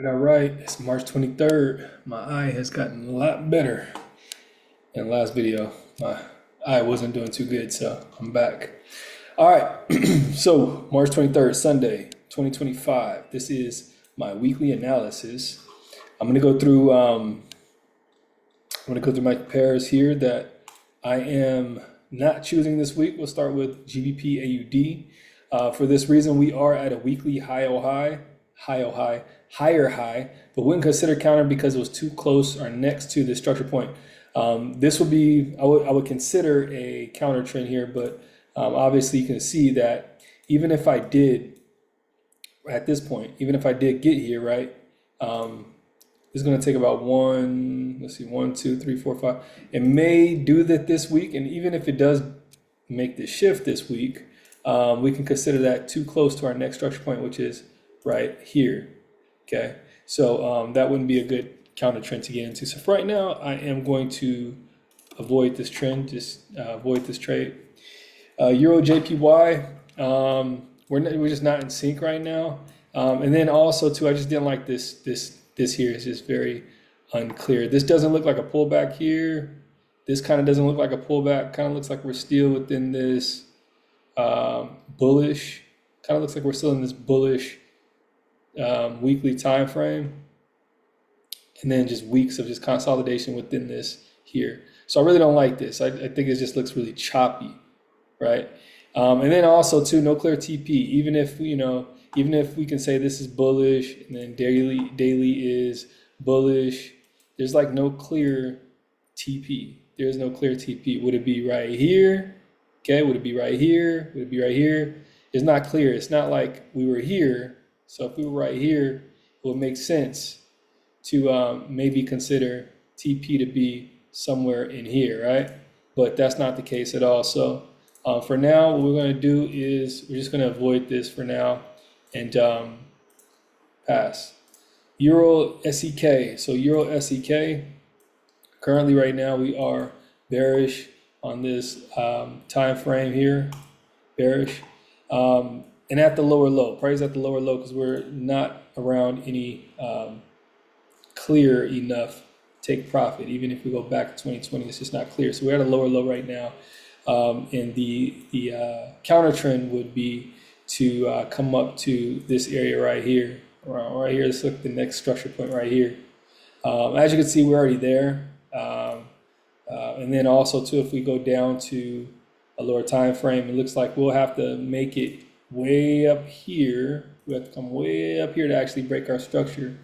All right, it's March 23rd. My eye has gotten a lot better. In the last video, my eye wasn't doing too good, so I'm back. All right, so March 23rd, Sunday, 2025. This is my weekly analysis. I'm gonna go through. My pairs here that I am not choosing this week. We'll start with GBP AUD. For this reason, we are at a weekly higher high, but wouldn't consider counter because it was too close or next to the structure point. This would be, I would consider a counter trend here, but obviously you can see that even if I did, at this point, even if I did get here, right, it's going to take about one, two, three, four, five. It may do that this week, and even if it does make the shift this week, we can consider that too close to our next structure point, which is right here. Okay, so that wouldn't be a good counter trend to get into. So for right now, I am going to avoid this trend, just avoid this trade. Euro JPY, we're just not in sync right now. And then also too, I just didn't like this here is just very unclear. This doesn't look like a pullback here. This kind of doesn't look like a pullback. Kind of looks like we're still within this bullish. Kind of looks like we're still in this bullish weekly time frame, and then just weeks of just consolidation within this here. So I really don't like this. I think it just looks really choppy, right? And then also too, no clear TP. Even if we can say this is bullish, and then daily is bullish, there's like no clear TP. There's no clear TP. Would it be right here? Okay, would it be right here? Would it be right here? It's not clear. It's not like we were here. So if we were right here, it would make sense to maybe consider TP to be somewhere in here, right? But that's not the case at all. So for now, what we're going to do is we're just going to avoid this for now and pass. Euro SEK. So Euro SEK, currently right now we are bearish on this time frame here, bearish. And at the lower low, price at the lower low, because we're not around any clear enough take profit. Even if we go back to 2020, it's just not clear. So we're at a lower low right now. And the counter trend would be to come up to this area right here, around right here. Let's look at the next structure point right here. As you can see, we're already there. And then also too, if we go down to a lower time frame, it looks like we'll have to make it way up here. We have to come way up here to actually break our structure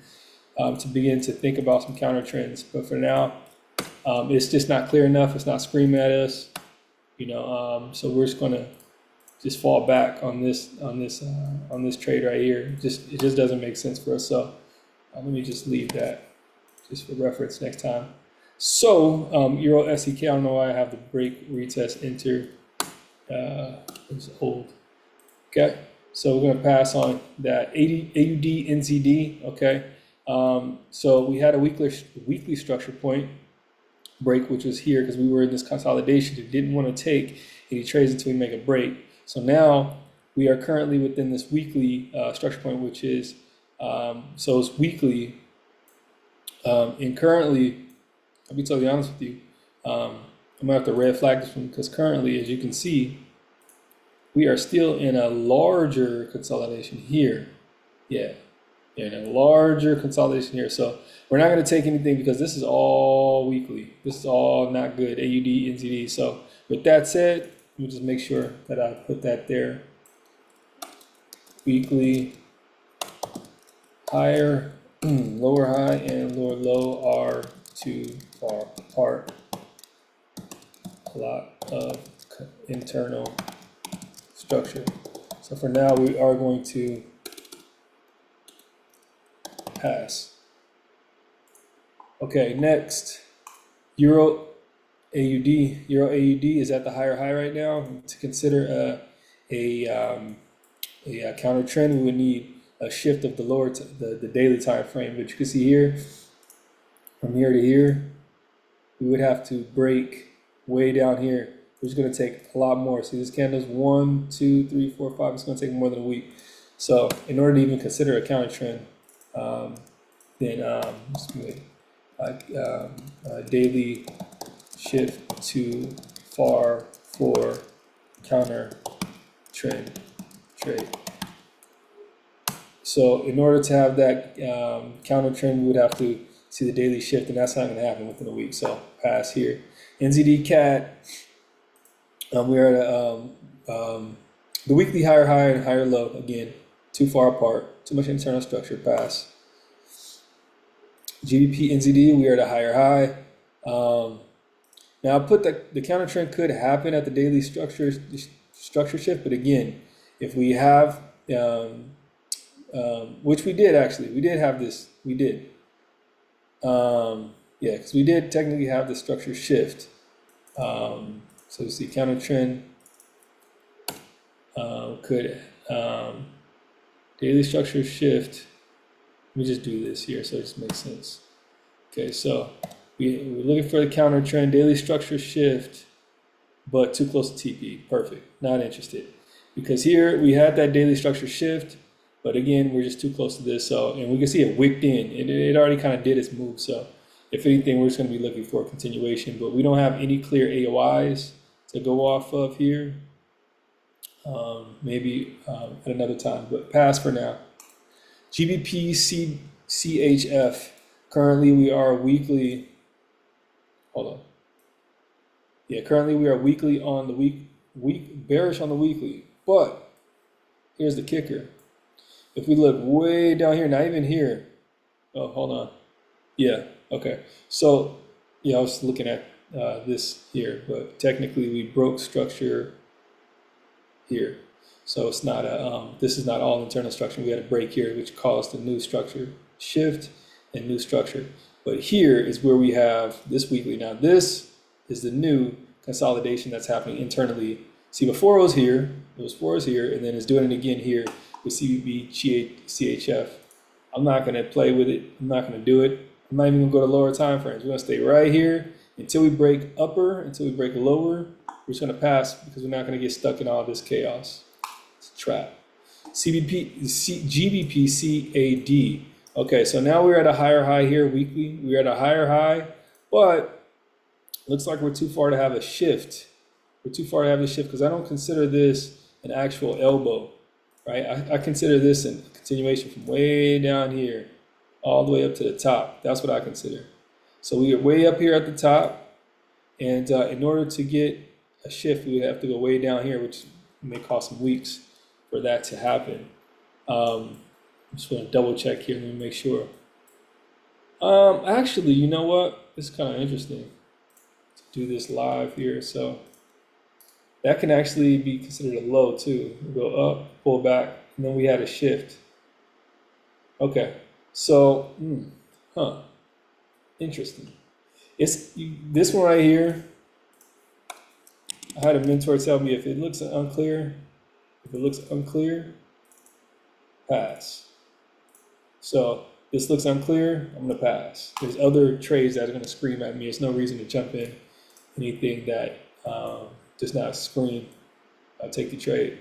to begin to think about some counter trends. But for now, it's just not clear enough. It's not screaming at us, so we're just gonna fall back on this trade right here. It just doesn't make sense for us. So let me just leave that just for reference next time. So Euro SEK, I don't know why I have the break, retest, enter. It's old. Okay, so we're gonna pass on that. AUD NZD. Okay, so we had a weekly structure point break, which was here because we were in this consolidation. We didn't want to take any trades until we make a break. So now we are currently within this weekly structure point, which is so it's weekly. And currently, I'll be totally honest with you, I'm gonna have to red flag this one because currently, as you can see, we are still in a larger consolidation here. Yeah, in a larger consolidation here. So we're not going to take anything because this is all weekly. This is all not good, AUD, NZD. So with that said, let me just make sure that I put that there. Weekly, higher, lower high and lower low are too far apart. A lot of internal structure. So for now, we are going to pass. Okay, next, Euro AUD. Euro AUD is at the higher high right now. To consider a counter trend, we would need a shift of the daily time frame. But you can see here, from here to here, we would have to break way down here, which is going to take a lot more. See, this candle's 1, 2, 3, 4, 5. It's going to take more than a week. So in order to even consider a counter trend, then daily shift too far for counter trend trade. So in order to have that counter trend, we would have to see the daily shift, and that's not going to happen within a week. So pass here. NZD CAT, we are at the weekly higher high and higher low. Again, too far apart, too much internal structure. Pass. GBP NZD, we are at a higher high. Now I put the counter trend could happen at the daily structure shift, but again, if we have which we did actually, we did have this, we did. Yeah, because we did technically have the structure shift. So you see counter trend could daily structure shift. Let me just do this here so it just makes sense. Okay, so we're looking for the counter trend, daily structure shift, but too close to TP. Perfect, not interested. Because here we had that daily structure shift, but again, we're just too close to this. So, and we can see it wicked in. It already kind of did its move. So if anything, we're just going to be looking for a continuation, but we don't have any clear AOIs to go off of here. Maybe at another time, but pass for now. GBP CHF. Currently, we are weekly. Hold on. Yeah, currently we are weekly on the week bearish on the weekly. But here's the kicker. If we look way down here, not even here. Oh, hold on. Yeah. Okay. So yeah, I was looking at this here, but technically we broke structure here. So it's not a, this is not all internal structure. We had a break here, which caused a new structure shift and new structure. But here is where we have this weekly. Now this is the new consolidation that's happening internally. See, before it was here, and then it's doing it again here with CBB CHF. I'm not going to play with it. I'm not going to do it. I'm not even going to go to lower time frames. We're going to stay right here until we break upper, until we break lower. We're just going to pass because we're not going to get stuck in all this chaos. It's a trap. GBP CAD. Okay, so now we're at a higher high here weekly. We're at a higher high, but looks like we're too far to have a shift. We're too far to have a shift because I don't consider this an actual elbow, right? I consider this a continuation from way down here all the way up to the top. That's what I consider. So we are way up here at the top, and in order to get a shift, we would have to go way down here, which may cost some weeks for that to happen. I'm just going to double check here. Let me make sure. Actually, you know what? It's kind of interesting to do this live here. So that can actually be considered a low too. We go up, pull back, and then we had a shift. Okay, so, interesting. It's this one right here. I had a mentor tell me if it looks unclear, pass. So this looks unclear, I'm gonna pass. There's other trades that are gonna scream at me. There's no reason to jump in anything that does not scream, I'll take the trade.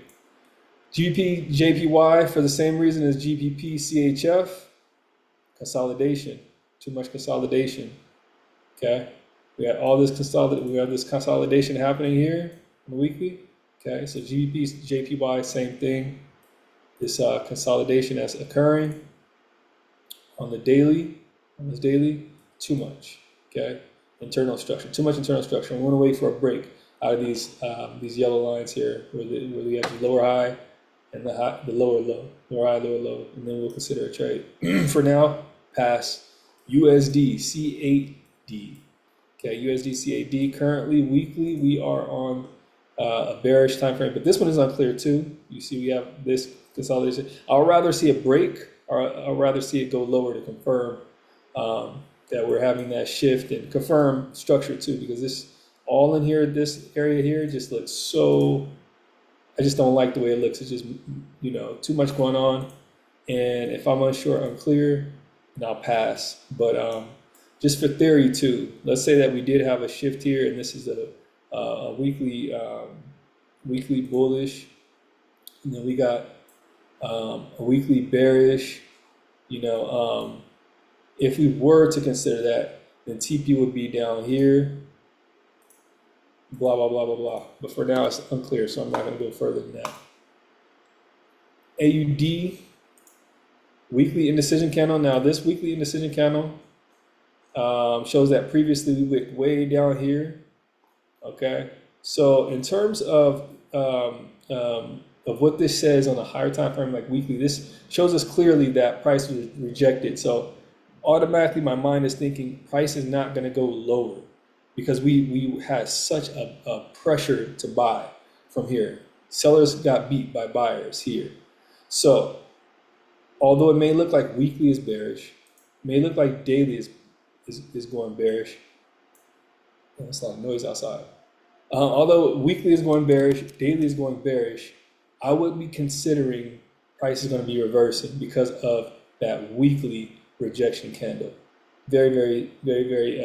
GBP JPY for the same reason as GBP CHF, consolidation, too much consolidation, okay? We have all this consolidation happening here on the weekly, okay? So GBP JPY, same thing. This consolidation that's occurring on the daily, too much, okay? Internal structure, too much internal structure. We want to wait for a break out of these yellow lines here, where we have the lower high and the lower low, lower high, lower low, and then we'll consider a trade. For now, pass. USD CAD. Okay, USD CAD. Currently, weekly, we are on a bearish time frame, but this one is unclear too. You see, we have this consolidation. I'll rather see a break, or I'll rather see it go lower to confirm that we're having that shift and confirm structure too, because this all in here, this area here just looks so, I just don't like the way it looks. It's just, you know, too much going on. And if I'm unsure, unclear, then I'll pass. But just for theory too, let's say that we did have a shift here, and this is a weekly bullish, and then we got a weekly bearish, you know, If we were to consider that, then TP would be down here, blah, blah, blah, blah, blah. But for now, it's unclear, so I'm not going to go further than that. AUD, weekly indecision candle. Now, this weekly indecision candle shows that previously we wicked way down here. Okay, so in terms of what this says on a higher time frame, like weekly, this shows us clearly that price was rejected. So automatically, my mind is thinking price is not going to go lower because we had such a pressure to buy from here. Sellers got beat by buyers here. So although it may look like weekly is bearish, may look like daily is going bearish. There's a lot of noise outside. Although weekly is going bearish, daily is going bearish, I would be considering price is going to be reversing because of that weekly rejection candle. Very, very, very, very,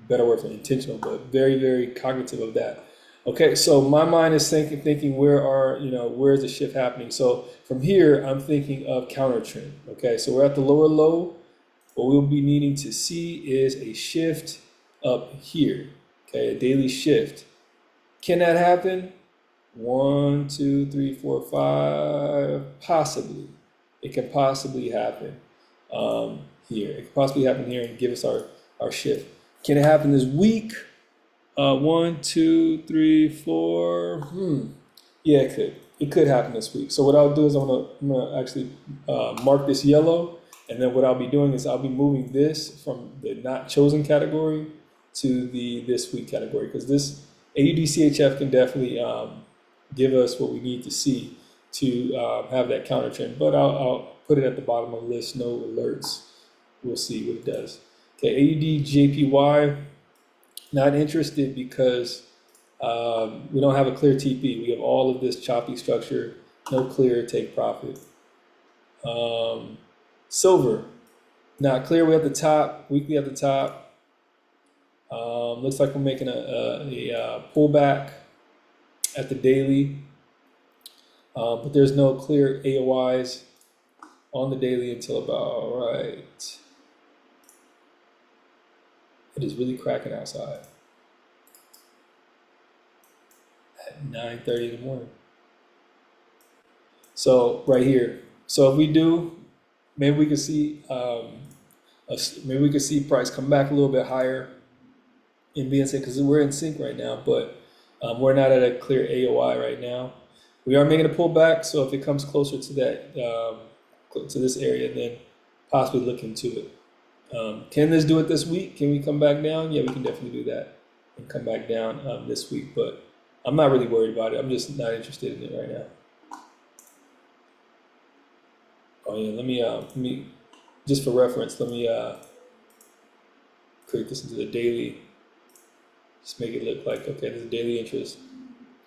better word for intentional, but very, very cognitive of that. Okay, so my mind is thinking where is the shift happening? So from here, I'm thinking of counter trend. Okay, so we're at the lower low. What we'll be needing to see is a shift up here. Okay, a daily shift. Can that happen? 1, 2, 3, 4, 5. Possibly. It can possibly happen here. It can possibly happen here and give us our shift. Can it happen this week? 1, 2, 3, 4. Yeah, it could. It could happen this week. So what I'll do is I'm gonna actually mark this yellow, and then what I'll be doing is I'll be moving this from the not chosen category to the this week category, because this AUDCHF can definitely give us what we need to see to have that counter trend. But I'll put it at the bottom of the list, no alerts. We'll see what it does. Okay, AUDJPY. Not interested because we don't have a clear TP. We have all of this choppy structure, no clear take profit. Silver, not clear. We're at the top, weekly at the top. Looks like we're making a pullback at the daily, but there's no clear AOIs on the daily until about right. It is really cracking outside at 9:30 in the morning. So right here. So if we do, maybe we could see price come back a little bit higher in BNC because we're in sync right now, but we're not at a clear AOI right now. We are making a pullback, so if it comes closer to that to this area, then possibly look into it. Can this do it this week? Can we come back down? Yeah, we can definitely do that and come back down this week, but I'm not really worried about it. I'm just not interested in it right now. Oh yeah, let me just for reference, let me create this into the daily. Just make it look like, okay, there's a daily interest.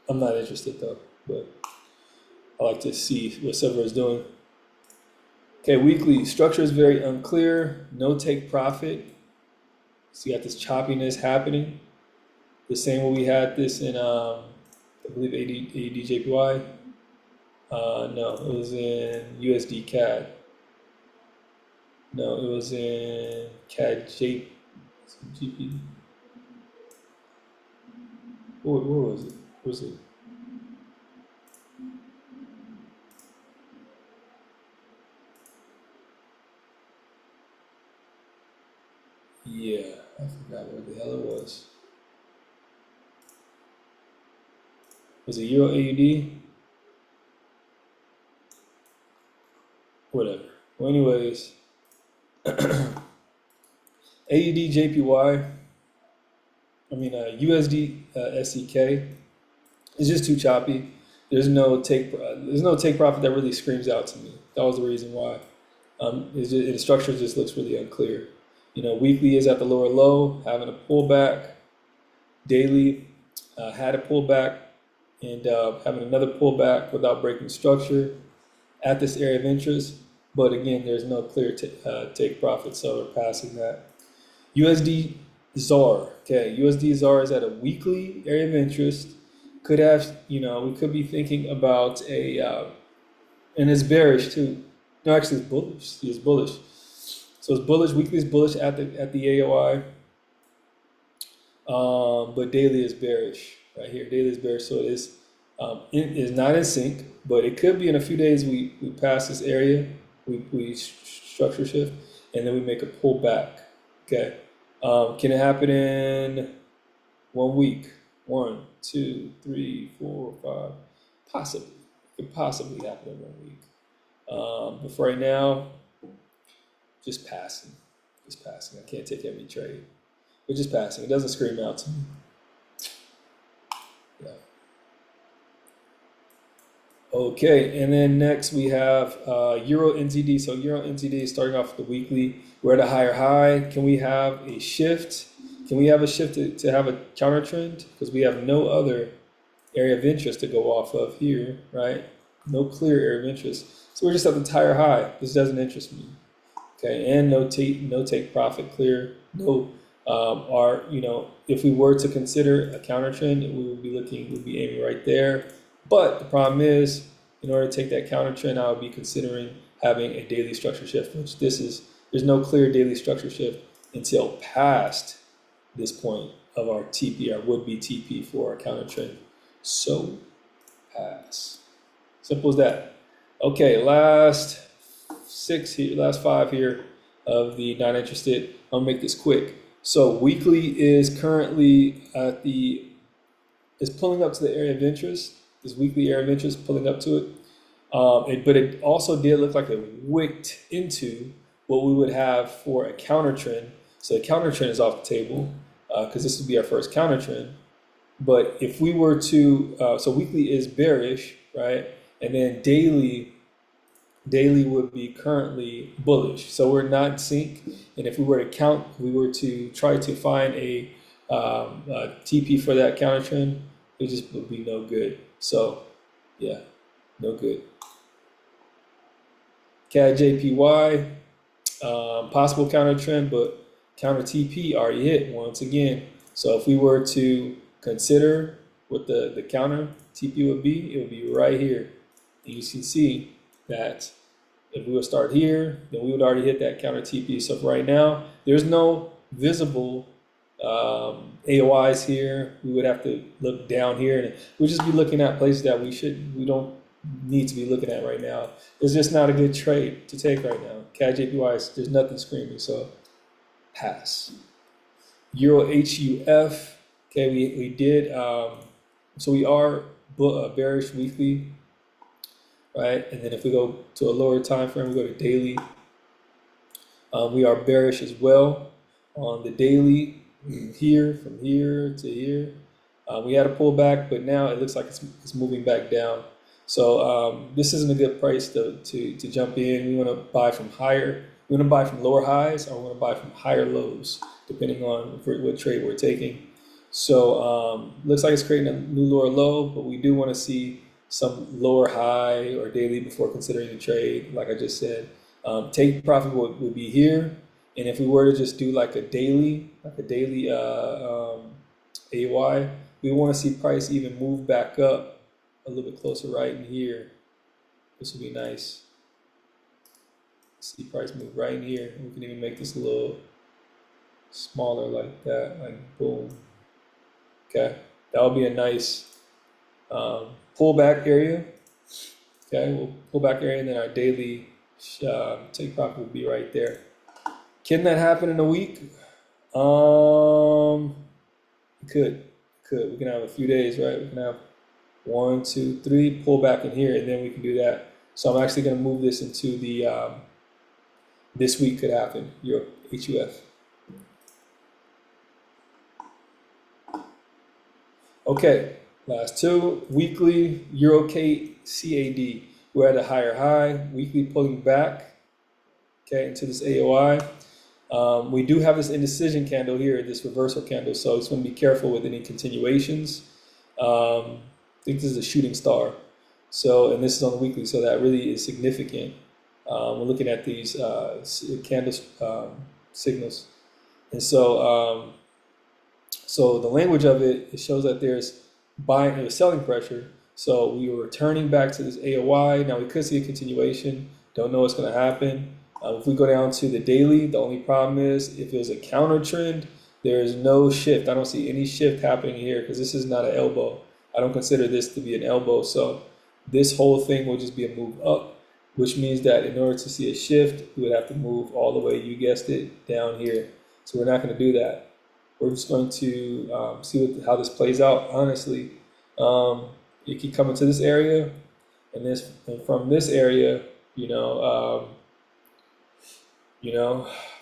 I'm not interested though, but I like to see what silver is doing. Okay, weekly structure is very unclear. No take profit. So you got this choppiness happening. The same way we had this in, I believe, AUDJPY. No, it was in USD CAD. No, it was in CAD GP. Where was it? Where was it? Yeah, I forgot where the hell it was. Was it Euro AUD? Whatever. Well, anyways, AUD JPY. I mean USD SEK. It's just too choppy. There's no take profit that really screams out to me. That was the reason why. The structure just looks really unclear. You know, weekly is at the lower low, having a pullback. Daily had a pullback and having another pullback without breaking structure at this area of interest. But again, there's no clear take profit, so we're passing that. USD ZAR. Okay, USD ZAR is at a weekly area of interest. Could have, we could be thinking about and it's bearish too. No, actually, it's bullish. See, it's bullish. So it's bullish. Weekly is bullish at the AOI, but daily is bearish right here. Daily is bearish, so it is not in sync. But it could be in a few days we pass this area, we structure shift, and then we make a pullback. Okay, can it happen in 1 week? 1, 2, 3, 4, 5, possibly. It could possibly happen in 1 week. But for right now, just passing. Just passing. I can't take every trade. But just passing. It doesn't scream out to me. Yeah. Okay, and then next we have Euro NZD. So Euro NZD is starting off with the weekly. We're at a higher high. Can we have a shift? Can we have a shift to have a counter trend? Because we have no other area of interest to go off of here, right? No clear area of interest. So we're just at the higher high. This doesn't interest me. Okay, and no take profit clear. No, if we were to consider a counter trend, we'd be aiming right there. But the problem is, in order to take that counter trend, I would be considering having a daily structure shift, which there's no clear daily structure shift until past this point of our TP, our would-be TP for our counter trend. So pass. Simple as that. Okay, last 5 here of the not interested. I'll make this quick. So weekly is currently is pulling up to the area of interest. This weekly area of interest pulling up to it. But it also did look like it wicked into what we would have for a counter trend. So the counter trend is off the table because this would be our first counter trend. But if we were to, so weekly is bearish, right? And then daily would be currently bullish. So we're not in sync. And if we were to try to find a TP for that counter trend, it just would be no good. So yeah, no good. CAD JPY, possible counter trend, but counter TP already hit once again. So if we were to consider what the counter TP would be right here. And you can see that if we would start here, then we would already hit that counter TP. So for right now, there's no visible AOIs here. We would have to look down here, and we'll just be looking at places that we don't need to be looking at right now. It's just not a good trade to take right now. CAD JPY, there's nothing screaming, so pass. Euro HUF, okay, we did, so we are bearish weekly, right? And then if we go to a lower time frame, we go to daily. We are bearish as well on the daily here, from here to here. We had a pullback, but now it looks like it's moving back down. So this isn't a good price to jump in. We want to buy from higher. We want to buy from lower highs, or we want to buy from higher lows, depending on what trade we're taking. So looks like it's creating a new lower low, but we do want to see some lower high or daily before considering the trade. Like I just said, take profit would be here, and if we were to just do like a daily AY, we want to see price even move back up a little bit closer right in here. This would be nice. See price move right in here. We can even make this a little smaller like that, like boom. Okay, that would be a nice pullback area. Okay, we'll pull back area, and then our daily take profit will be right there. Can that happen in a week? It could. We can have a few days, right? We can have 1, 2, 3, pull back in here, and then we can do that. So I'm actually going to move this into the this week could happen. Your HUF. Okay, last two. Weekly Euro CAD. We're at a higher high. Weekly pulling back. Okay, into this AOI. We do have this indecision candle here, this reversal candle, so it's going to be careful with any continuations. I think this is a shooting star. So, and this is on the weekly, so that really is significant. We're looking at these candle signals. And so, so the language of it shows that there's buying and selling pressure. So we were returning back to this AOI. Now we could see a continuation, Don't know what's going to happen. If we go down to the daily, the only problem is if it was a counter trend, there is no shift. I don't see any shift happening here because this is not an elbow. I don't consider this to be an elbow. So this whole thing will just be a move up, which means that in order to see a shift, we would have to move all the way, you guessed it, down here. So we're not going to do that. We're just going to see how this plays out. Honestly, you keep coming to this area, and from this area,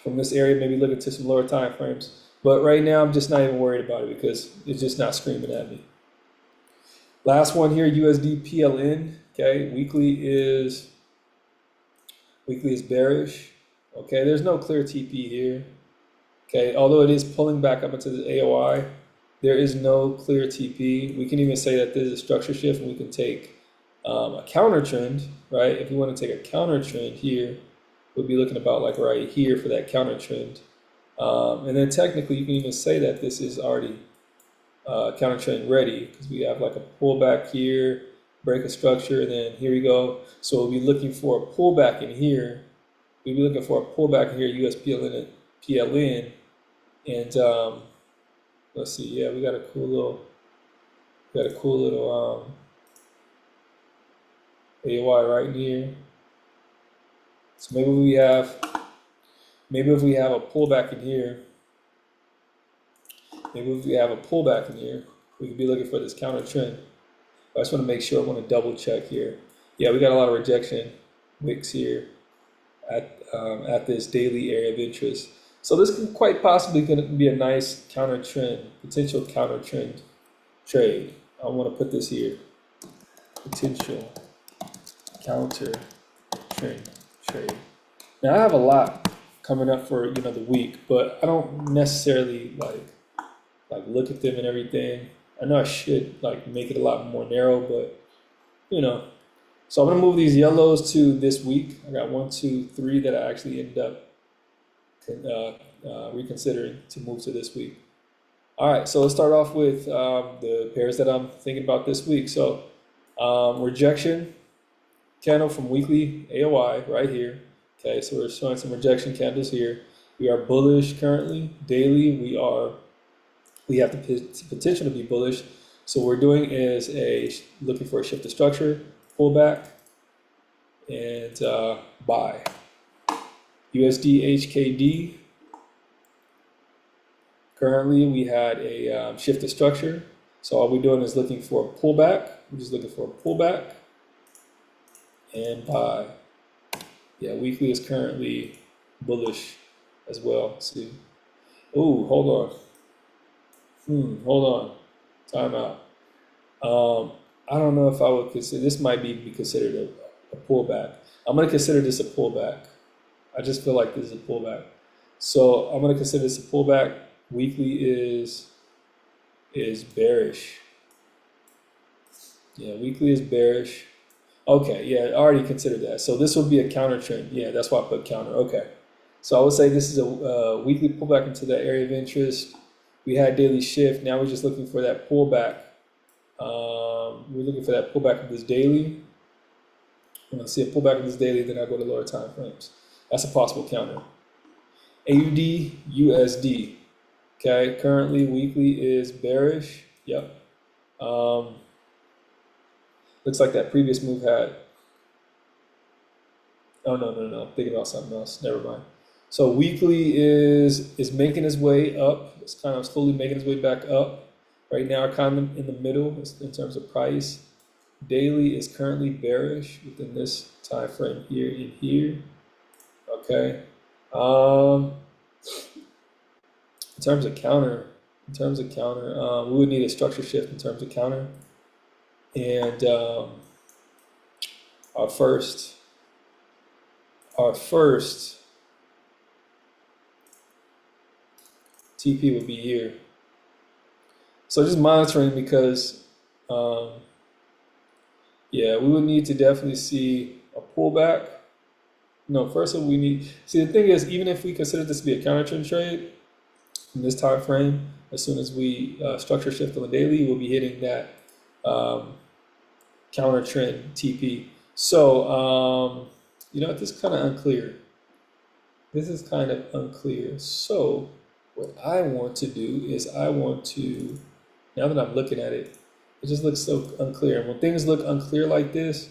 from this area, maybe look into some lower time frames. But right now, I'm just not even worried about it because it's just not screaming at me. Last one here, USD PLN. Okay, weekly is bearish. Okay, there's no clear TP here. Okay, although it is pulling back up into the AOI, there is no clear TP. We can even say that there's a structure shift, and we can take a counter trend, right? If we want to take a counter trend here, we'll be looking about like right here for that counter trend. And then technically, you can even say that this is already counter trend ready because we have like a pullback here, break a structure, and then here we go. So we'll be looking for a pullback in here. We'll be looking for a pullback in here, US PLN. And let's see, yeah, we got a cool little AOI right in here. So maybe if we have a pullback in here, we could be looking for this counter trend. I just want to make sure. I want to double check here. Yeah, we got a lot of rejection wicks here at this daily area of interest. So this could quite possibly going to be a nice counter trend, potential counter trend trade. I want to put this here. Potential counter trend trade. Now I have a lot coming up for the week, but I don't necessarily like look at them and everything. I know I should make it a lot more narrow, but So I'm gonna move these yellows to this week. I got 1, 2, 3 that I actually ended up reconsidering to move to this week. All right, so let's start off with the pairs that I'm thinking about this week. So rejection candle from weekly AOI right here. Okay, so we're showing some rejection candles here. We are bullish currently. Daily, we have the potential to be bullish. So what we're doing is looking for a shift of structure, pullback, and buy. USD HKD. Currently, we had a shift of structure. So all we're doing is looking for a pullback. We're just looking for a pullback and buy. Yeah, weekly is currently bullish as well. Let's see. Ooh, hold on. Time out. I don't know if I would consider this might be considered a pullback. I'm going to consider this a pullback. I just feel like this is a pullback. So I'm going to consider this a pullback. Weekly is bearish. Yeah, weekly is bearish. Okay, yeah, I already considered that. So this would be a counter trend. Yeah, that's why I put counter. Okay. So I would say this is a weekly pullback into that area of interest. We had daily shift. Now we're just looking for that pullback. We're looking for that pullback of this daily. When I see a pullback of this daily, then I go to lower time frames. That's a possible counter. AUD, USD. Okay, currently weekly is bearish. Yep. Looks like that previous move had. Oh no. Thinking about something else. Never mind. So weekly is making its way up. It's kind of slowly making its way back up. Right now, kind of in the middle in terms of price. Daily is currently bearish within this time frame here and here. Okay. In terms of counter, we would need a structure shift in terms of counter. And our first TP would be here. So just monitoring because, yeah, we would need to definitely see a pullback. No, first we need, see the thing is, even if we consider this to be a counter trend trade in this time frame, as soon as we structure shift on the daily, we'll be hitting that counter trend TP. So You know what? This is kind of unclear. This is kind of unclear. So what I want to do is I want to, now that I'm looking at it, it just looks so unclear. And when things look unclear like this,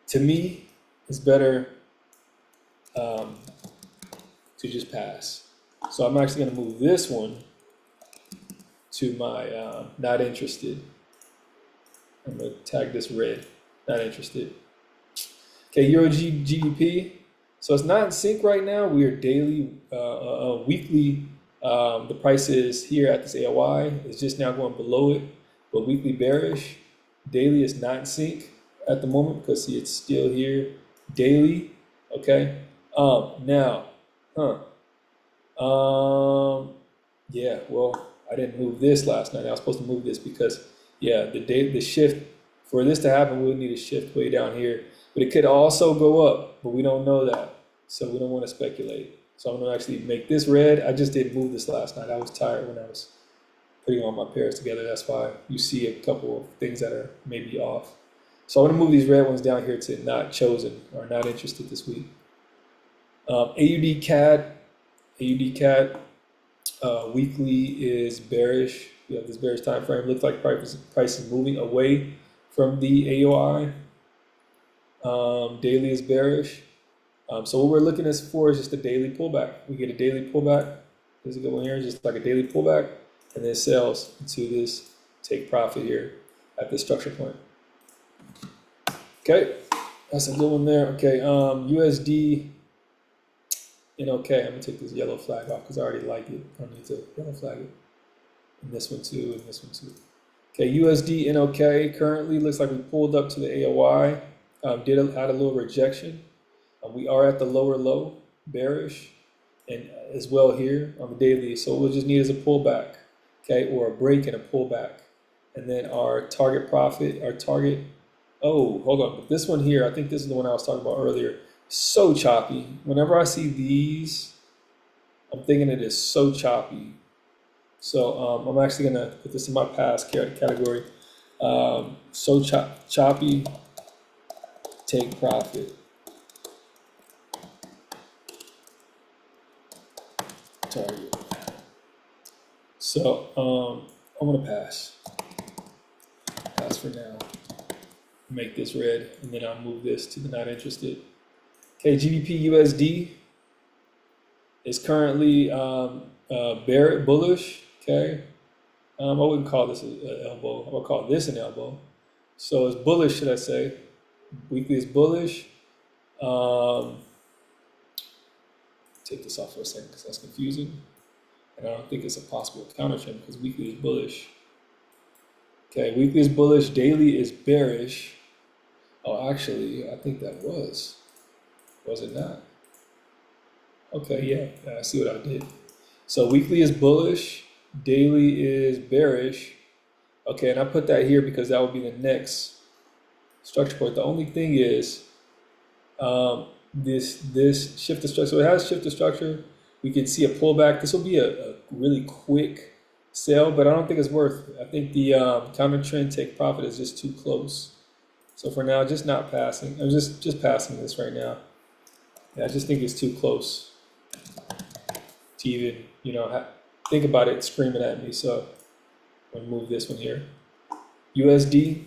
to me, it's better to just pass. So I'm actually going to move this one to my not interested. I'm going to tag this red, not interested. Okay, Euro GBP. So it's not in sync right now. We are daily, weekly. The price is here at this AOI. It's just now going below it, but weekly bearish. Daily is not in sync at the moment because see, it's still here. Daily, okay. Now, yeah. Well, I didn't move this last night. I was supposed to move this because, yeah, the shift for this to happen, we'll need a shift way down here. But it could also go up, but we don't know that. So we don't want to speculate. So I'm gonna actually make this red. I just didn't move this last night. I was tired when I was putting all my pairs together. That's why you see a couple of things that are maybe off. So I'm gonna move these red ones down here to not chosen or not interested this week. AUD CAD weekly is bearish. We have this bearish time frame. Looks like price is moving away from the AOI. Daily is bearish. So what we're looking for is just a daily pullback. We get a daily pullback. There's a good one here, just like a daily pullback, and then sells into this take profit here at this structure point. Okay, that's a good one there. Okay, USD. And okay, I'm gonna take this yellow flag off because I already like it. I don't need to yellow flag it. And this one too, and this one too. Okay, USD NOK currently looks like we pulled up to the AOI. Had a little rejection. We are at the lower low, bearish, and as well here on the daily. So we'll just need is a pullback, okay, or a break and a pullback. And then our target profit, oh, hold on. But this one here, I think this is the one I was talking about earlier. So choppy. Whenever I see these, I'm thinking it is so choppy. So I'm actually gonna put this in my past category. So choppy, take profit. Target. So I'm gonna pass for now. Make this red, and then I'll move this to the not interested. Okay, GBP USD is currently bullish. Okay, I wouldn't call this an elbow. I would call this an elbow. So it's bullish, should I say? Weekly is bullish. Take this off for a second because that's confusing. And I don't think it's a possible counter trend because weekly is bullish. Okay, weekly is bullish, daily is bearish. Oh, actually, I think that was it not? Okay, yeah, I see what I did. So weekly is bullish, daily is bearish. Okay, and I put that here because that would be the next structure point. The only thing is, this shift to structure. So it has shift to structure. We can see a pullback. This will be a really quick sell, but I don't think it's worth it. I think the counter trend take profit is just too close. So for now, just not passing. I'm just passing this right now. Yeah, I just think it's too close to even, think about it screaming at me. So I'm gonna move this one here. USD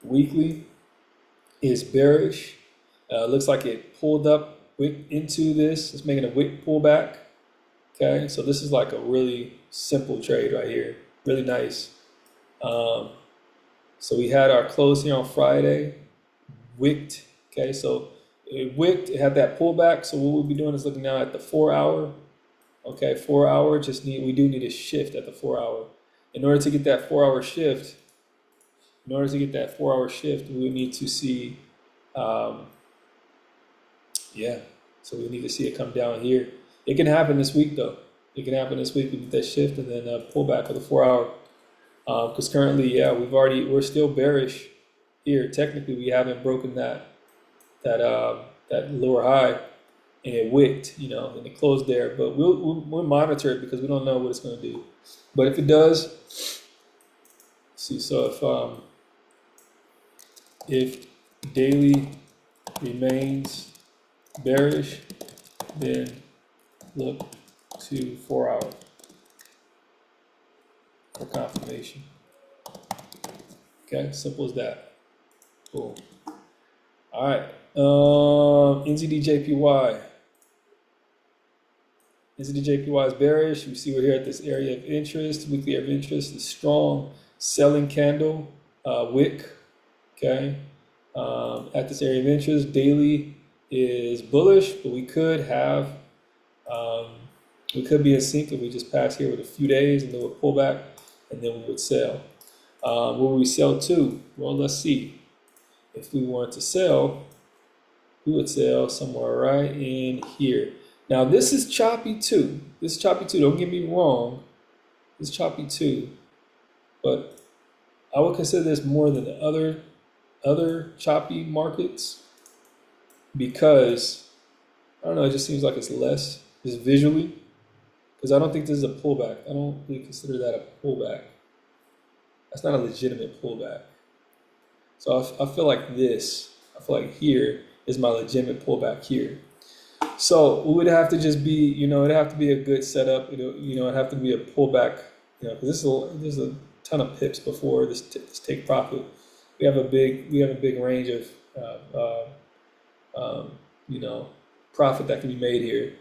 weekly is bearish. Looks like it pulled up wick into this. It's making a wick pullback. Okay, so this is like a really simple trade right here. Really nice. So we had our close here on Friday. Wicked. Okay, so it wicked. It had that pullback. So what we'll be doing is looking now at the 4 hour. Okay, 4 hour. We do need a shift at the 4 hour. In order to get that 4 hour shift, we need to see. So we need to see it come down here. It can happen this week though. It can happen this week. We get that shift and then pull back for the 4 hour. Because currently, we're still bearish here. Technically, we haven't broken that lower high, and it wicked, and it closed there. But we'll monitor it because we don't know what it's going to do. But if it does, see. So if daily remains bearish, then look to 4 hour for confirmation. Okay, simple as that. Cool. All right, NZDJPY. NZDJPY is bearish. We see we're here at this area of interest, weekly area of interest, the strong selling candle, wick. Okay, at this area of interest, daily is bullish, but we could be in sync if we just pass here with a few days and then we'll pull back and then we would sell. Where we sell to? Well, let's see. If we wanted to sell, we would sell somewhere right in here. Now this is choppy too. This is choppy too. Don't get me wrong. It's choppy too, but I would consider this more than the other choppy markets because I don't know. It just seems like it's less just visually because I don't think this is a pullback. I don't really consider that a pullback. That's not a legitimate pullback. So I feel like this. I feel like here is my legitimate pullback here. So it would have to just be, it'd have to be a good setup. It'd have to be a pullback. Because there's a ton of pips before this take profit. We have a big range of profit that can be made here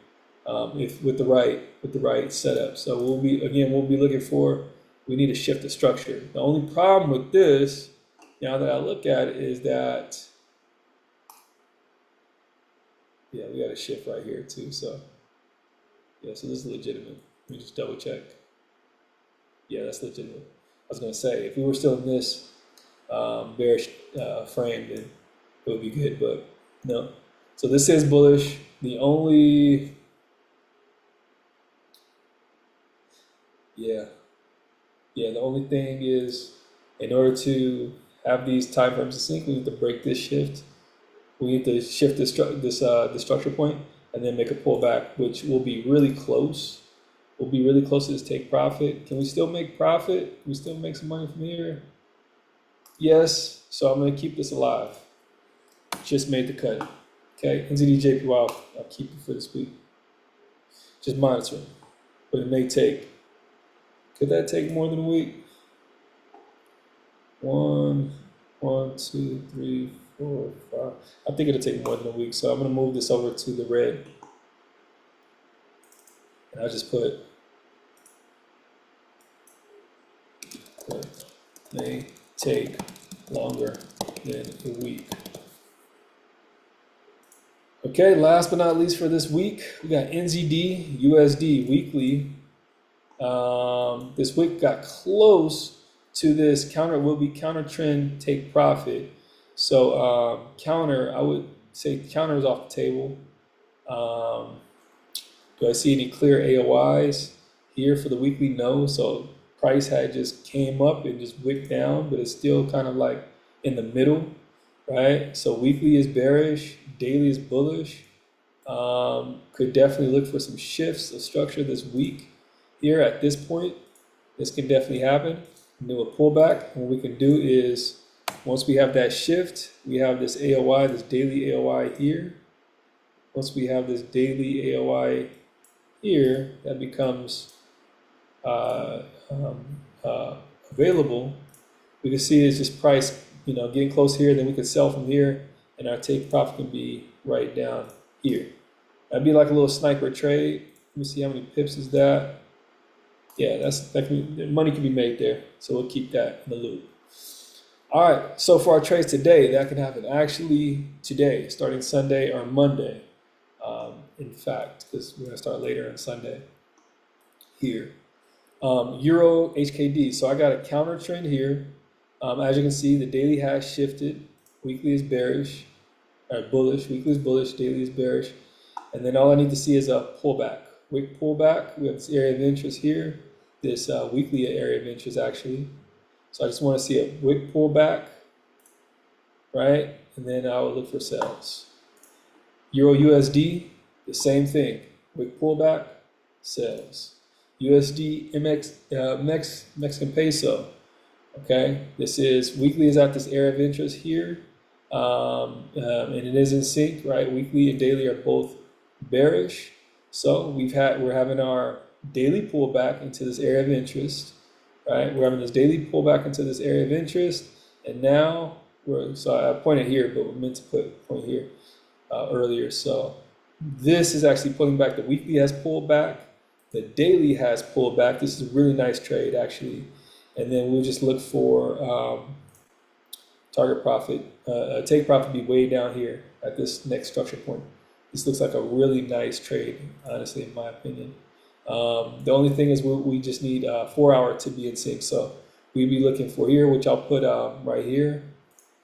if with the right setup. So we'll be looking for. We need to shift the structure. The only problem with this, now that I look at it, is that we got a shift right here too. So so this is legitimate. Let me just double check. Yeah, that's legitimate. I was gonna say if we were still in this bearish frame, then it would be good, but no. So this is bullish. The only the only thing is, in order to have these time frames in sync, we need to break this shift. We need to shift this structure point and then make a pullback, which will be really close. We'll be really close to this take profit. Can we still make profit? Can we still make some money from here? Yes. So I'm going to keep this alive. Just made the cut. Okay. NZDJPY, I'll keep it for this week. Just monitoring. But it may take. Could that take more than a week? 1, 2, 3, 4, 5. I think it'll take more than a week. So I'm going to move this over to the red. And I'll just put may take longer than a week. Okay, last but not least for this week, we got NZD, USD weekly. This week got close to this counter trend take profit. So I would say counter is off the table. Do I see any clear AOIs here for the weekly? No. So price had just came up and just wicked down, but it's still kind of like in the middle, right? So weekly is bearish, daily is bullish. Could definitely look for some shifts of structure this week here at this point. This can definitely happen. And do a pullback. What we can do is, once we have that shift, we have this AOI, this daily AOI here. Once we have this daily AOI here, that becomes available. We can see it's just price, getting close here. Then we can sell from here, and our take profit can be right down here. That'd be like a little sniper trade. Let me see how many pips is that. Yeah, money can be made there. So we'll keep that in the loop. All right, so for our trades today, that can happen actually today, starting Sunday or Monday. In fact, because we're gonna start later on Sunday here. Euro HKD. So I got a counter trend here. As you can see, the daily has shifted. Weekly is bearish, or bullish. Weekly is bullish, daily is bearish. And then all I need to see is a pullback. Wick pullback. We have this area of interest here. This weekly area of interest actually. So I just want to see a wick pullback, right? And then I will look for sales. Euro USD, the same thing. Wick pullback, sales. USD Mexican peso. Okay, this is weekly is at this area of interest here. and it is in sync, right? Weekly and daily are both bearish. So we're having our daily pullback into this area of interest, right? We're having this daily pullback into this area of interest, and now so I pointed here, but we meant to point here earlier. So this is actually pulling back. The weekly has pulled back. The daily has pulled back. This is a really nice trade, actually. And then we'll just look for target profit, take profit be way down here at this next structure point. This looks like a really nice trade, honestly, in my opinion. The only thing is we just need 4 hour to be in sync. So we'd be looking for here, which I'll put right here.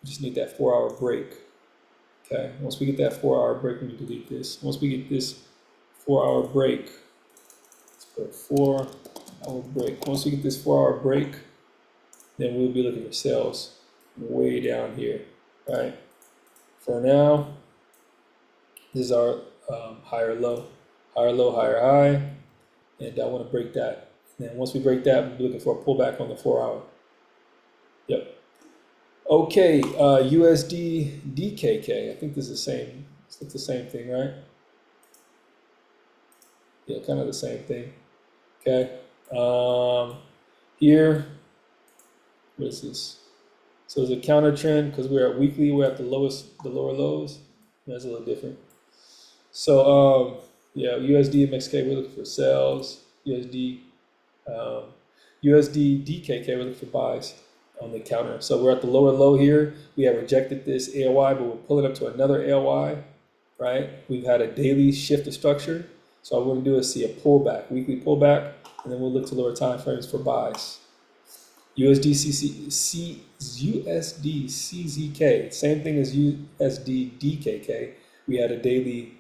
We just need that 4 hour break. Okay, once we get that 4 hour break, we delete this. Once we get this 4 hour break, let's put 4 hour break. Once we get this 4 hour break, then we'll be looking for sales way down here, right? For now, this is our higher low, higher high, and I want to break that. And then once we break that, we'll be looking for a pullback on the 4 hour. Yep. Okay, USD DKK. I think this is the same. It's the same thing, right? Yeah, kind of the same thing. Okay. Here, what is this? So it's a counter trend because we're at weekly. We're at the lower lows. That's a little different. So yeah, USD MXK. We're looking for sells. USD DKK. We're looking for buys on the counter. So we're at the lower low here. We have rejected this AOY, but we're pulling up to another AOY, right? We've had a daily shift of structure. So what we're gonna do is see a pullback, weekly pullback, and then we'll look to lower time frames for buys. USD CZK, same thing as USD DKK. We had a daily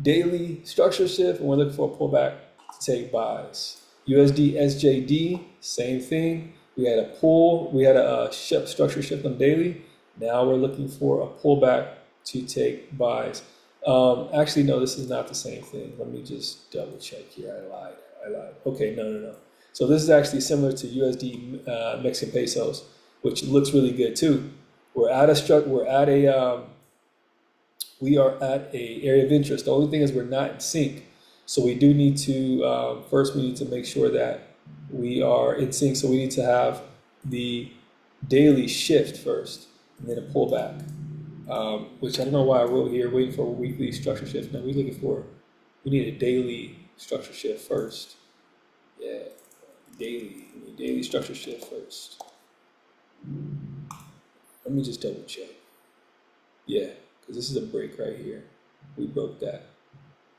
daily structure shift, and we're looking for a pullback to take buys. USD SJD, same thing. We had a structure shift on daily. Now we're looking for a pullback to take buys. Actually, no, this is not the same thing. Let me just double check here. I lied. Okay, no. So this is actually similar to USD Mexican pesos, which looks really good too. We are at a area of interest. The only thing is we're not in sync. So we do need to, first we need to make sure that we are in sync. So we need to have the daily shift first and then a pullback, which I don't know why I wrote here, waiting for a weekly structure shift. No, we need a daily structure shift first. Yeah, daily structure shift first. Let me just double check. Yeah, because this is a break right here. We broke that.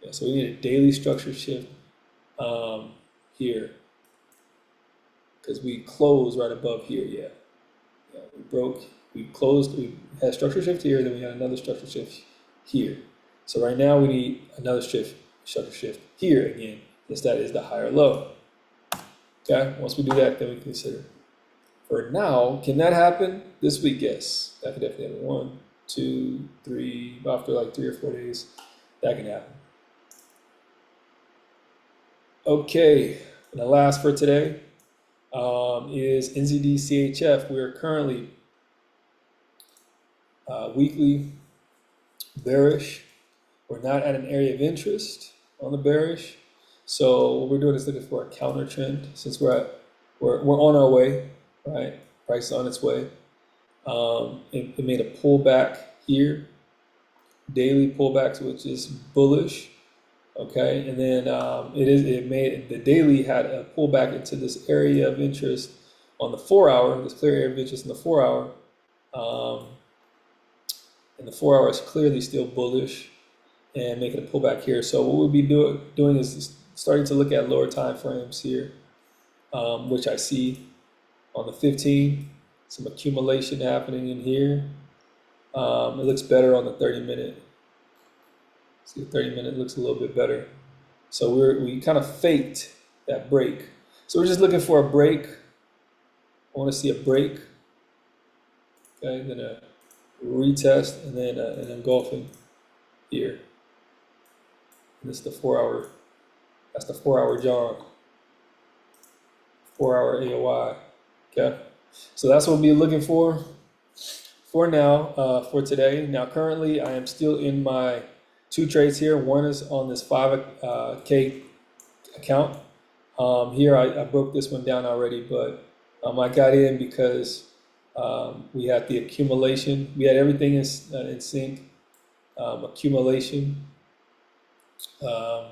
Yeah, so we need a daily structure shift here because we closed right above here. Yeah, we closed, we had structure shift here, then we had another structure shift here. So right now we need another structure shift here again, since that is the higher low. Okay, once we do that, then we consider. For now, can that happen this week? Yes, that could definitely happen. 1, 2, 3, after like 3 or 4 days, that can happen. Okay, and the last for today is NZD CHF. We are currently weekly bearish. We're not at an area of interest on the bearish. So what we're doing is looking for a counter trend since we're on our way, right? Price is on its way. It made a pullback here, daily pullbacks, which is bullish. Okay, and then the daily had a pullback into this area of interest on the 4 hour, this clear area of interest in the 4 hour. And the 4 hour is clearly still bullish and making a pullback here. So what we'll be doing is starting to look at lower time frames here, which I see on the 15, some accumulation happening in here. It looks better on the 30-minute. See, the 30-minute looks a little bit better. So we kind of faked that break. So we're just looking for a break. I want to see a break. Okay, then a retest, and then an engulfing here. And this is the 4 hour. That's the 4 hour jog. 4 hour AOY. Okay, so that's what we'll be looking for. for now, for today. Now, currently, I am still in my two trades here. One is on this 5K account. Here, I broke this one down already, but I got in because we had the accumulation. We had everything in sync. Accumulation. Um,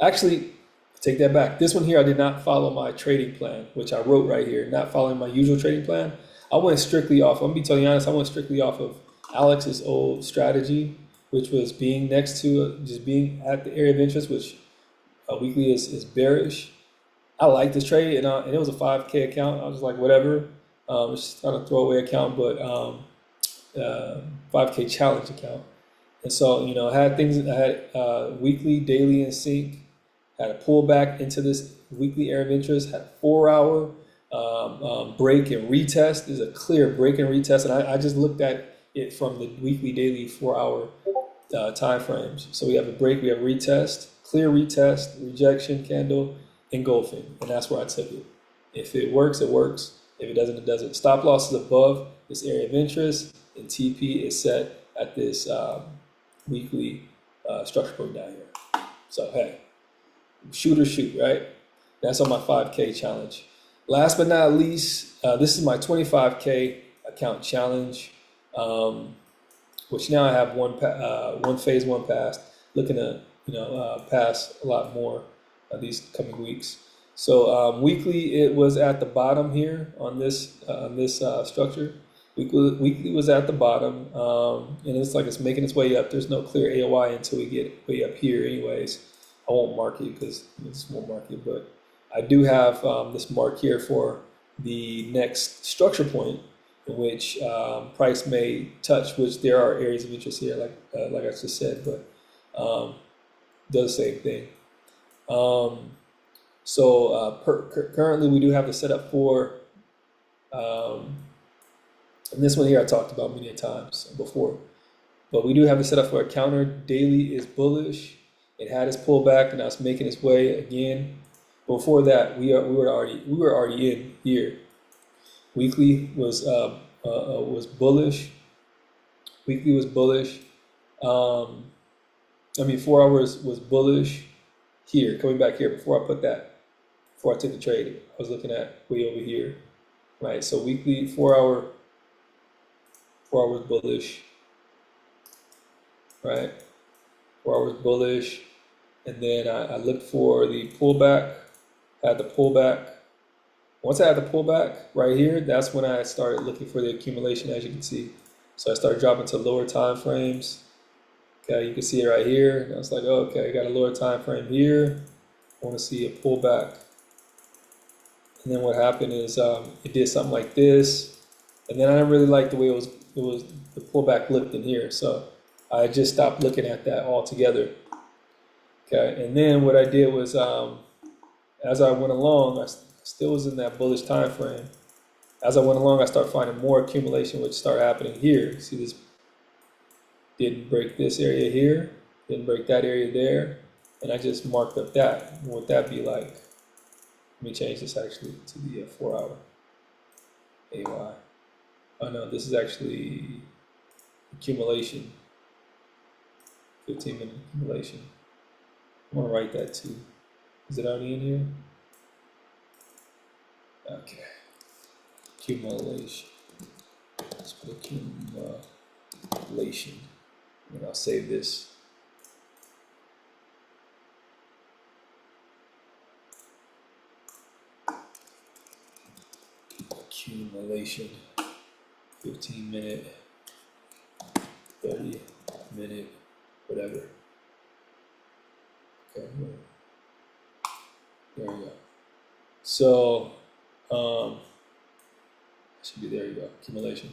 Actually, take that back. This one here, I did not follow my trading plan, which I wrote right here. Not following my usual trading plan. I went strictly off. I'm gonna be totally honest. I went strictly off of Alex's old strategy, which was being next to just being at the area of interest, which weekly is bearish. I like this trade, and it was a 5K account. I was like, whatever. It's just kind of throwaway account, but 5K challenge account. And so, I had things. I had weekly, daily in sync. Had a pullback into this weekly area of interest. Had a 4-hour break and retest. There's a clear break and retest, and I just looked at it from the weekly, daily, 4-hour time frames. So we have a break, we have retest, clear retest, rejection candle, engulfing, and that's where I took it. If it works, it works. If it doesn't, it doesn't. Stop loss is above this area of interest, and TP is set at this weekly structure point down here. So hey, shoot or shoot, right? That's on my 5K challenge. Last but not least, this is my 25K account challenge, which now I have one phase one passed. Looking to pass a lot more these coming weeks. So weekly, it was at the bottom here on this structure. Weekly was at the bottom, and it's like it's making its way up. There's no clear AOI until we get way up here anyways. I won't mark it because it's won't mark it, but I do have this mark here for the next structure point in which price may touch, which there are areas of interest here, like I just said, but does the same thing. Currently we do have the setup for, and this one here I talked about many times before, but we do have the setup for a counter. Daily is bullish. It had its pullback and now it's making its way again. Before that, we were already in here. Weekly was bullish. Weekly was bullish. 4 hours was bullish here, coming back here before I took the trade. I was looking at way over here, right? So weekly, 4 hours bullish, right? 4 hours bullish. And then I looked for the pullback, had the pullback. Once I had the pullback right here, that's when I started looking for the accumulation, as you can see. So I started dropping to lower time frames. Okay, you can see it right here. And I was like, oh, okay, I got a lower time frame here. I want to see a pullback. And then what happened is it did something like this. And then I didn't really like the way it was the pullback looked in here. So I just stopped looking at that altogether. Okay, and then what I did was as I went along, I still was in that bullish time frame. As I went along, I started finding more accumulation, which started happening here. See, this didn't break this area here, didn't break that area there, and I just marked up that. What would that be like? Let me change this actually to the 4-hour AY. Oh no, this is actually accumulation, 15-minute accumulation. I'm gonna write that too. Is it already in here? Okay. Accumulation. Let's put accumulation. And I'll save this. Accumulation. 15-minute, 30-minute, whatever. Okay, there we go. So, should be there you go, accumulation.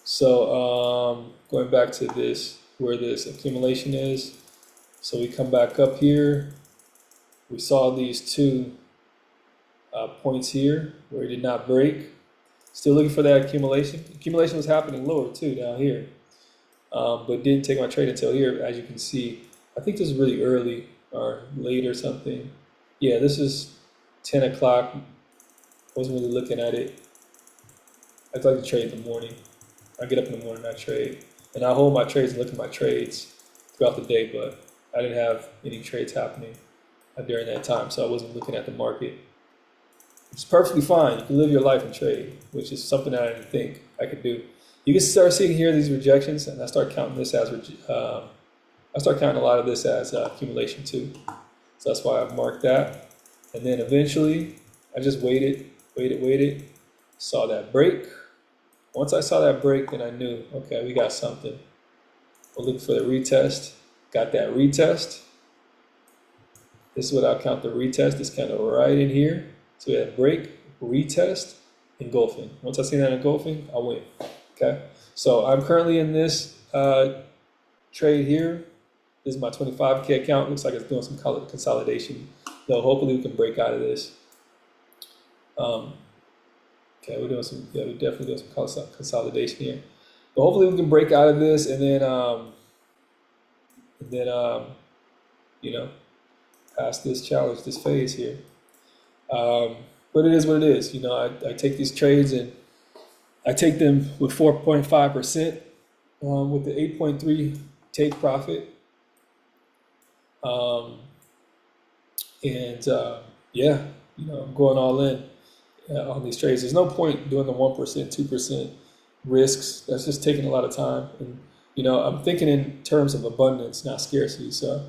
So, going back to this, where this accumulation is. So we come back up here. We saw these two points here where it did not break. Still looking for that accumulation. Accumulation was happening lower too, down here. But didn't take my trade until here, as you can see. I think this is really early or late or something. Yeah, this is 10 o'clock. Wasn't really looking at it. I like to trade in the morning. I get up in the morning, I trade, and I hold my trades and look at my trades throughout the day. But I didn't have any trades happening during that time, so I wasn't looking at the market. It's perfectly fine. You can live your life and trade, which is something that I didn't think I could do. You can start seeing here these rejections, and I start counting this as I start counting a lot of this as accumulation too. So that's why I've marked that. And then eventually, I just waited, saw that break. Once I saw that break, then I knew, okay, we got something. We'll look for the retest. Got that retest. This is what I'll count the retest. It's kind of right in here. So we had break, retest, engulfing. Once I see that engulfing, I win. Okay. So I'm currently in this trade here. This is my 25K account. Looks like it's doing some consolidation. So hopefully we can break out of this. Okay, we're definitely doing some consolidation here. But hopefully we can break out of this and then you know, pass this challenge, this phase here. But it is what it is. You know, I take these trades and I take them with 4.5%, with the 8.3 take profit. Yeah, you know, I'm going all in on these trades. There's no point doing the 1%, 2% risks. That's just taking a lot of time. And, you know, I'm thinking in terms of abundance, not scarcity. So,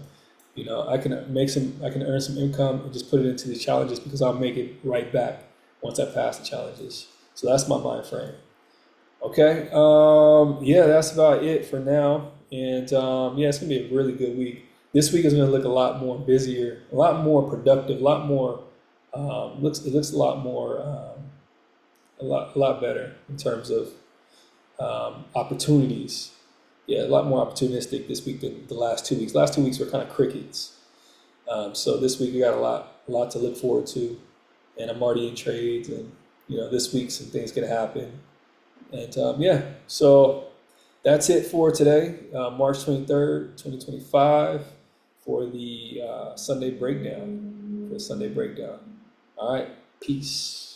you know, I can earn some income and just put it into these challenges because I'll make it right back once I pass the challenges. So that's my mind frame. Okay. Yeah, that's about it for now. And yeah, it's gonna be a really good week. This week is gonna look a lot more busier, a lot more productive, a lot more it looks a lot more a lot better in terms of opportunities. Yeah, a lot more opportunistic this week than the last 2 weeks. Last 2 weeks were kind of crickets. So this week we got a lot to look forward to, and I'm already in trades, and you know this week some things can happen, and yeah. So that's it for today, March 23rd, 2025, for the Sunday breakdown. All right, peace.